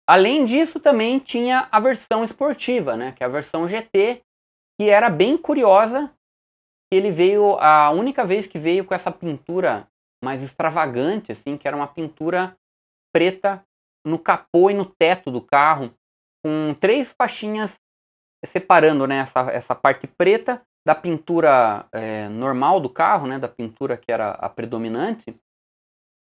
Além disso, também tinha a versão esportiva, né, que é a versão GT, que era bem curiosa. Ele veio, a única vez que veio com essa pintura mais extravagante, assim, que era uma pintura preta no capô e no teto do carro, com 3 faixinhas separando, né, essa parte preta da pintura normal do carro, né, da pintura que era a predominante,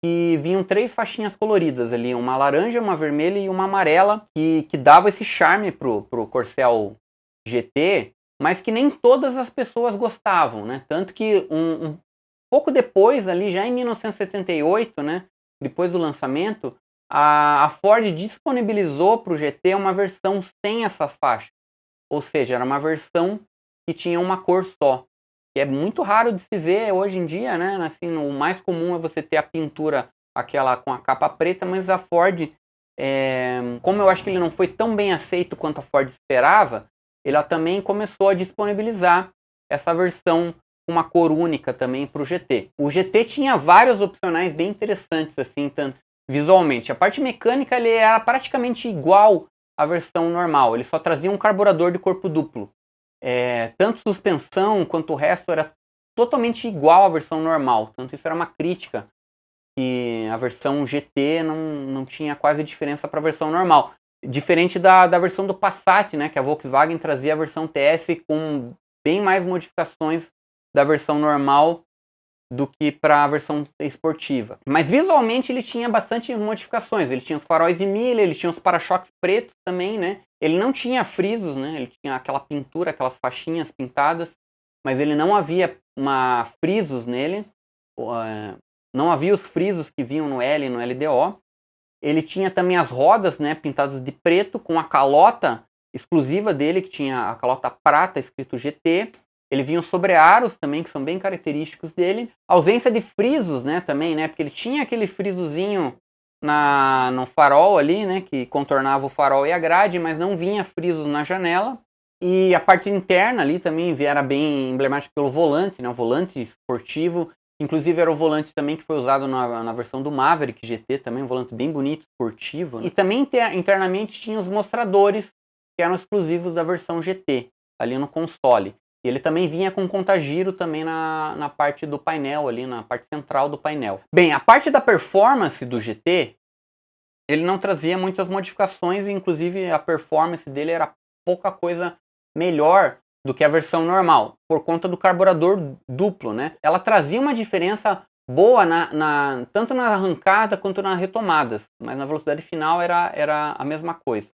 e vinham 3 faixinhas coloridas ali, uma laranja, uma vermelha e uma amarela, que dava esse charme pro Corcel GT, mas que nem todas as pessoas gostavam, né? Tanto que um pouco depois, ali já em 1978, né, depois do lançamento, a Ford disponibilizou para o GT uma versão sem essa faixa. Ou seja, era uma versão que tinha uma cor só. Que é muito raro de se ver hoje em dia, né? Assim, o mais comum é você ter a pintura, aquela com a capa preta, mas a Ford, como eu acho que ele não foi tão bem aceito quanto a Ford esperava, ela também começou a disponibilizar essa versão com uma cor única também para o GT. O GT tinha vários opcionais bem interessantes, assim, tanto visualmente. A parte mecânica ele era praticamente igual à versão normal, ele só trazia um carburador de corpo duplo. Tanto suspensão quanto o resto era totalmente igual à versão normal. Tanto isso era uma crítica, que a versão GT não tinha quase diferença para a versão normal. Diferente da versão do Passat, né, que a Volkswagen trazia a versão TS com bem mais modificações da versão normal do que para a versão esportiva. Mas visualmente ele tinha bastante modificações. Ele tinha os faróis de milha, ele tinha os para-choques pretos também, né? Ele não tinha frisos, né? Ele tinha aquela pintura, aquelas faixinhas pintadas, mas ele não havia frisos nele. Não havia os frisos que vinham no L e no LDO. Ele tinha também as rodas, né, pintadas de preto, com a calota exclusiva dele, que tinha a calota prata, escrito GT. Ele vinha os sobrearos também, que são bem característicos dele. A ausência de frisos, né, também, né, porque ele tinha aquele frisozinho no farol ali, né, que contornava o farol e a grade, mas não vinha frisos na janela. E a parte interna ali também era bem emblemática pelo volante, né, o volante esportivo. Inclusive era o volante também que foi usado na versão do Maverick GT, também um volante bem bonito, esportivo, né? E também internamente tinha os mostradores, que eram exclusivos da versão GT, ali no console. E ele também vinha com contagiro também na parte do painel, ali na parte central do painel. Bem, a parte da performance do GT, ele não trazia muitas modificações, e inclusive a performance dele era pouca coisa melhor do que a versão normal, por conta do carburador duplo, né? Ela trazia uma diferença boa tanto na arrancada quanto nas retomadas, mas na velocidade final era a mesma coisa.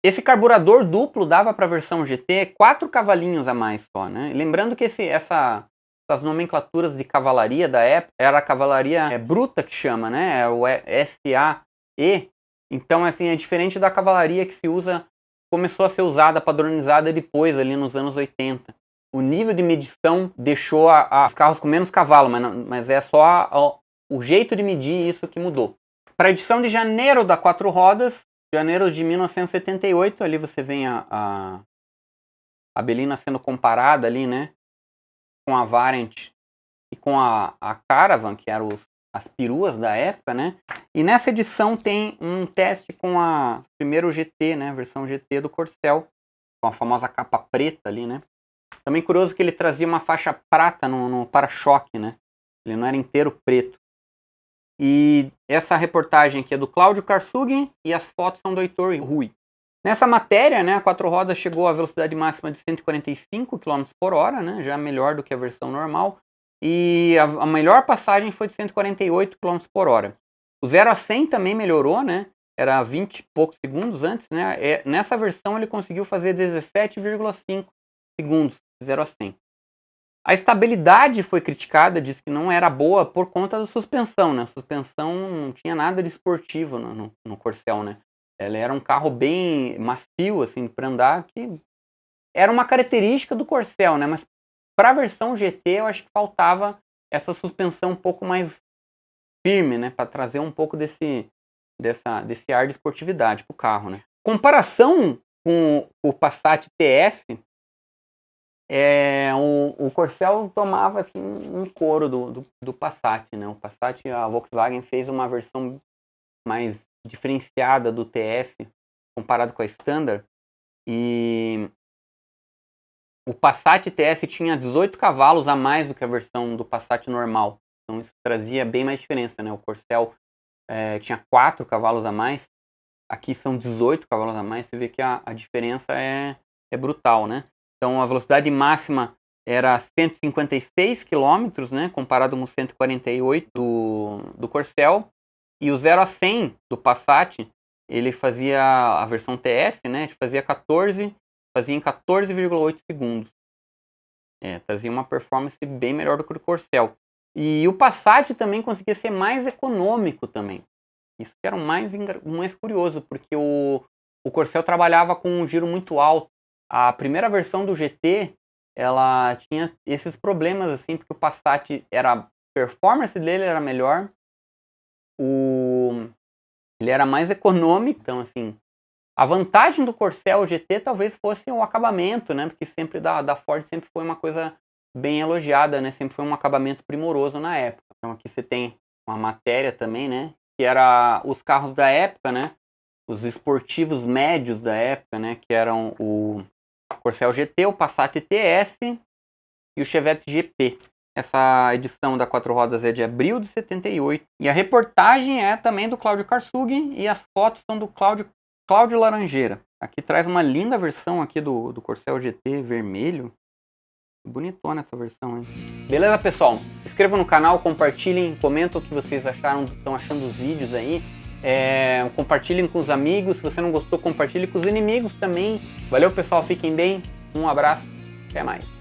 Esse carburador duplo dava para a versão GT 4 cavalinhos a mais só, né? Lembrando que essas nomenclaturas de cavalaria da época era a cavalaria bruta que chama, né? É o SAE. Então, assim, é diferente da cavalaria que se usa, começou a ser usada, padronizada depois, ali nos anos 80. O nível de medição deixou os carros com menos cavalo, mas é só o jeito de medir isso que mudou. Para a edição de janeiro da 4 rodas, janeiro de 1978, ali você vê a Belina sendo comparada ali, né, com a Variant e com a Caravan, que eram as peruas da época, né? E nessa edição tem um teste com a primeiro GT, né, a versão GT do Corcel, com a famosa capa preta ali, né? Também curioso que ele trazia uma faixa prata no para-choque, né? Ele não era inteiro preto. E essa reportagem aqui é do Cláudio Karsugin e as fotos são do Heitor Rui. Nessa matéria, né, a 4 rodas chegou à velocidade máxima de 145 km por hora, né, já melhor do que a versão normal. E a melhor passagem foi de 148 km por hora. O 0 a 100 também melhorou, né? Era 20 e poucos segundos antes, né? Nessa versão ele conseguiu fazer 17,5 segundos, 0 a 100. A estabilidade foi criticada, diz que não era boa por conta da suspensão, né? A suspensão não tinha nada de esportivo no Corcel, né? Ela era um carro bem macio, assim, para andar, que era uma característica do Corcel, né? Mas para a versão GT, eu acho que faltava essa suspensão um pouco mais firme, né? Para trazer um pouco desse ar de esportividade para o carro, né? Comparação com o Passat TS, o Corcel tomava assim, um couro do Passat, né? O Passat, a Volkswagen fez uma versão mais diferenciada do TS comparado com a Standard. E o Passat TS tinha 18 cavalos a mais do que a versão do Passat normal. Então isso trazia bem mais diferença, né? O Corcel tinha 4 cavalos a mais. Aqui são 18 cavalos a mais. Você vê que a diferença é brutal, né? Então a velocidade máxima era 156 km, né? Comparado com 148 do Corcel. E o 0 a 100 do Passat, ele fazia a versão TS, né? Fazia em 14,8 segundos. Trazia uma performance bem melhor do que o Corcel. E o Passat também conseguia ser mais econômico também. Isso que era o mais curioso, porque o Corcel trabalhava com um giro muito alto. A primeira versão do GT, ela tinha esses problemas, assim, porque o Passat a performance dele era melhor, ele era mais econômico, então, assim, a vantagem do Corcel GT talvez fosse o acabamento, né? Porque sempre da Ford sempre foi uma coisa bem elogiada, né? Sempre foi um acabamento primoroso na época. Então aqui você tem uma matéria também, né? Que era os carros da época, né? Os esportivos médios da época, né? Que eram o Corcel GT, o Passat TS e o Chevette GP. Essa edição da 4 rodas é de abril de 78. E a reportagem é também do Cláudio Karsug e as fotos são do Cláudio Laranjeira. Aqui traz uma linda versão aqui do Corcel GT vermelho. Bonitona essa versão, hein? Beleza, pessoal? Se inscrevam no canal, compartilhem, comentem o que vocês estão achando dos vídeos aí. Compartilhem com os amigos. Se você não gostou, compartilhe com os inimigos também. Valeu, pessoal. Fiquem bem. Um abraço. Até mais.